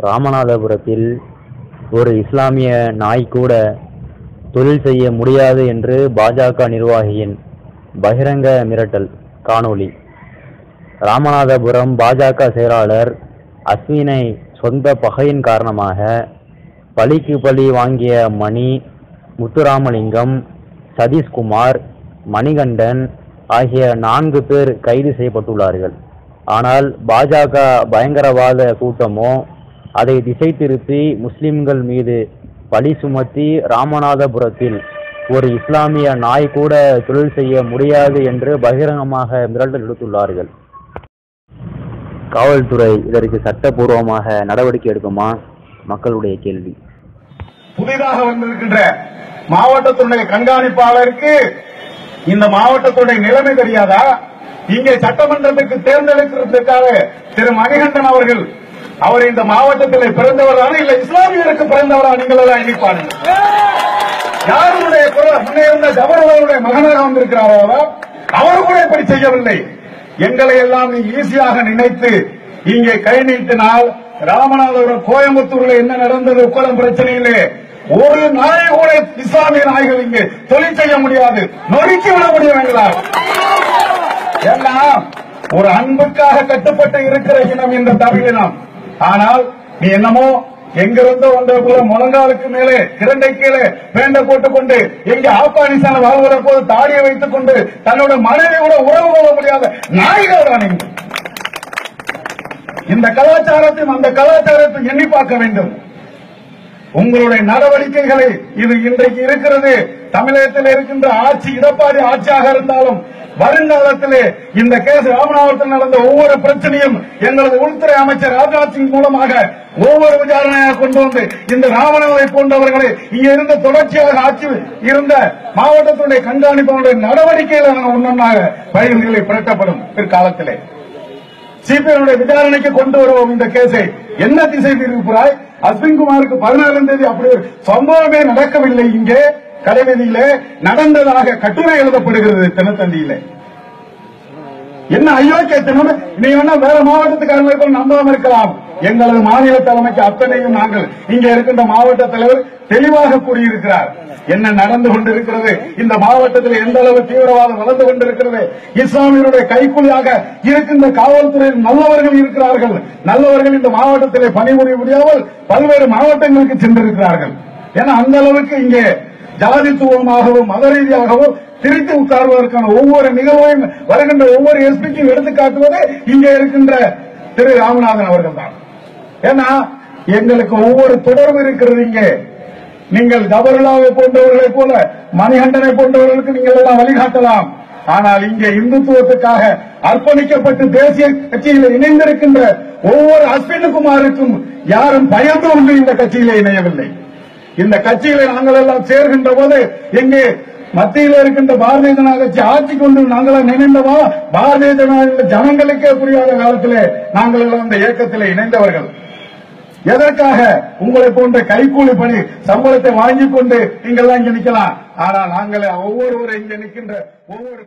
ராமநாதபுரத்தில் ஒரு இஸ்லாமிய நாய் கூட தொழில் செய்ய முடியாது என்று பாஜக நிர்வாகியின் பகிரங்க மிரட்டல் காணொளி. ராமநாதபுரம் பாஜக செயலாளர் அஸ்வினை சொந்த பகையின் காரணமாக பழிக்கு பழி வாங்கிய மணி, முத்துராமலிங்கம், சதீஷ்குமார், மணிகண்டன் ஆகிய 4 பேர் கைது செய்யப்பட்டுள்ளார்கள். ஆனால் பாஜக பயங்கரவாத கூட்டமோ அதை திசை திருப்பி முஸ்லிம்கள் மீது பழி சுமத்தி ராமநாதபுரத்தில் ஒரு இஸ்லாமிய நாய் கூட தொழில் செய்ய முடியாது என்று பகிரங்கமாக மிரட்டல் விடுத்துள்ளார்கள். காவல்துறை இதற்கு சட்டபூர்வமாக நடவடிக்கை எடுக்குமா? மக்களுடைய கேள்வி. புதிதாக வந்திருக்கின்ற மாவட்டத்துடைய கண்காணிப்பாளருக்கு இந்த மாவட்டத்துடைய நிலைமை தெரியாதா? இங்கே சட்டமன்றத்துக்கு தேர்ந்தெடுக்கிறதுக்காக திரு மணிகண்டன் அவர்கள், அவர் இந்த மாவட்டத்தில் பிறந்தவரான இல்ல இஸ்லாமியருக்கு பிறந்தவரா? நீங்கள் எல்லாம் எண்ணிப்பாருங்க. யாருடைய முன்னே இருந்த ஜவஹர்லாலுடைய மகனாக வந்திருக்கிறாரோ அவர் கூட இப்படி செய்யவில்லை. எங்களை எல்லாம் நீ ஈஸியாக நினைத்து இங்கே கை நீட்டினால் ராமநாதபுரம், கோயம்புத்தூர்ல என்ன நடந்தது உக்கடம் பிரச்சனையிலே ஒரு நாய் கூட இஸ்லாமிய நாய்கள் இங்கே தொழில் செய்ய முடியாது, நொறுக்கி விட முடியும். ஏன்னா ஒரு அன்புக்காக கட்டுப்பட்டு இருக்கிற இனம் இந்த தமிழினம். ஆனால் நீ என்னமோ எங்கிருந்தோ வந்த போல முழங்காலுக்கு மேலே 2 கீழே பேண்ட போட்டுக்கொண்டு எங்க ஆப்கானிஸ்தான் வாழ்வத போது தாடியை வைத்துக் கொண்டு தன்னோட மனைவியோட உறவு கொள்ள முடியாத நாய்கள் தான். இந்த கலாச்சாரத்தையும் அந்த கலாச்சாரத்தையும் எண்ணி பார்க்க வேண்டும். உங்களுடைய நடவடிக்கைகளை இது இன்றைக்கு இருக்கிறது. தமிழகத்தில் இருக்கின்ற ஆட்சி எடப்பாடி ஆட்சியாக இருந்தாலும் வருங்காலத்திலே இந்த கேஸ் ராமநாதபுரத்தில் நடந்த ஒவ்வொரு பிரச்சனையும் எங்களது உள்துறை அமைச்சர் ராஜ்நாத் சிங் மூலமாக ஒவ்வொரு விசாரணையாக கொண்டு வந்து இந்த ராமநாதனை போன்றவர்களை இங்கே இருந்த தொடர்ச்சியாக ஆட்சி இருந்த மாவட்டத்துடைய கண்காணிப்பாளருடைய நடவடிக்கைகளை நாங்கள் ஒன்றொன்றாக பயிர்களை புரட்டப்படும். பிற்காலத்திலே சிபிஐ விசாரணைக்கு கொண்டு வருவோம். இந்த கேஸை என்ன திசை திருப்புறாய்? அஸ்வின்குமாருக்கு 14ஆம் தேதி அப்படி ஒரு சம்பவமே நடக்கவில்லை. இங்கே கடைவீதியிலே நடந்ததாக கட்டுரை எழுதப்படுகிறது தினத்தந்தியிலே. என்ன அயோக்கியத்தனம்! நீ வேணா வேற மாவட்டத்துக்காரங்களை நம்பாம இருக்கலாம். எங்களது மாநில தலைமைக்கு அத்தனையும் நாங்கள் இங்க இருக்கின்ற மாவட்ட தலைவர் தெளிவாக கூறியிருக்கிறார். என்ன நடந்து கொண்டிருக்கிறது, இந்த மாவட்டத்தில் எந்த அளவு தீவிரவாதம் வளர்ந்து கொண்டிருக்கிறது, இஸ்லாமியருடைய கைக்கூலியாக இருக்கின்ற காவல்துறையில் நல்லவர்கள் இருக்கிறார்கள். நல்லவர்கள் இந்த மாவட்டத்திலே பணிபுரிய முடியாமல் பல்வேறு மாவட்டங்களுக்கு சென்றிருக்கிறார்கள். ஏன்னா அந்த அளவுக்கு இங்கே ஜாதித்துவமாகவும் மத ரீதியாகவும் திரித்து உட்கார்வதற்கான ஒவ்வொரு நிகழ்வையும் வருகின்ற ஒவ்வொரு எஸ்பிக்கும் எடுத்துக்காட்டுவது இங்கே இருக்கின்ற திரு ராமநாதன் அவர்கள் தான். ஏன்னா எங்களுக்கு ஒவ்வொரு தொடர்பு இருக்கிறது. இங்கே நீங்கள் ஜவஹர்லாலை போன்றவர்களை போல மணிகண்டனை போன்றவர்களுக்கு நீங்கள் எல்லாம் வழிகாட்டலாம். ஆனால் இங்கே இந்துத்துவத்துக்காக அர்ப்பணிக்கப்பட்டு தேசிய கட்சியில் இணைந்திருக்கின்ற ஒவ்வொரு அஸ்வினுக்குமாருக்கும் யாரும் பயந்து கொண்டு இந்த கட்சியிலே இணையவில்லை. இந்த கட்சியில நாங்கள் எல்லாம் சேர்கின்ற போது எங்கே மத்தியில் இருக்கின்ற பாரதிய ஜனதா கட்சி ஆட்சி கொண்டு நாங்கள் நினைந்தவா? பாரதிய ஜனதா ஜனங்களுக்கே புரியாத காலத்திலே நாங்கள் எல்லாம் இந்த இயக்கத்தில் இணைந்தவர்கள். எதற்காக? உங்களை போன்ற கைக்கூலி பணி சம்பளத்தை வாங்கிக் கொண்டு நீங்கள் இங்க நிக்கலாம். ஆனால் நாங்கள் ஒவ்வொருவரும் இங்க நிற்கின்ற ஒவ்வொரு